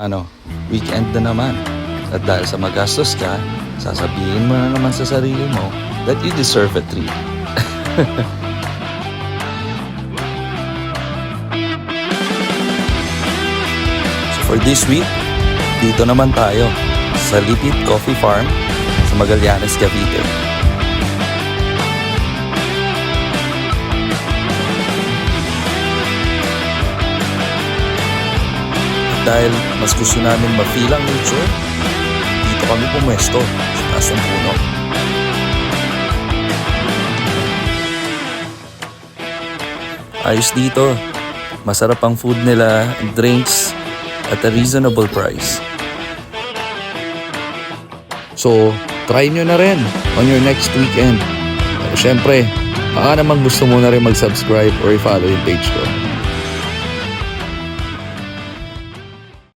Ano, weekend na naman. At dahil sa magastos ka, sasabihin mo na naman sa sarili mo that you deserve a treat. So for this week, dito naman tayo sa Lipid Coffee Farm sa Magallanes, Cavite. Dahil mas gusto namin ma-feel ang nature, dito kami pumwesto sa taas ng puno. Ayos dito. Masarap ang food nila, drinks, at a reasonable price. So, try nyo na rin on your next weekend. Pero syempre, baka naman gusto mo na rin mag-subscribe or i-follow yung page ko.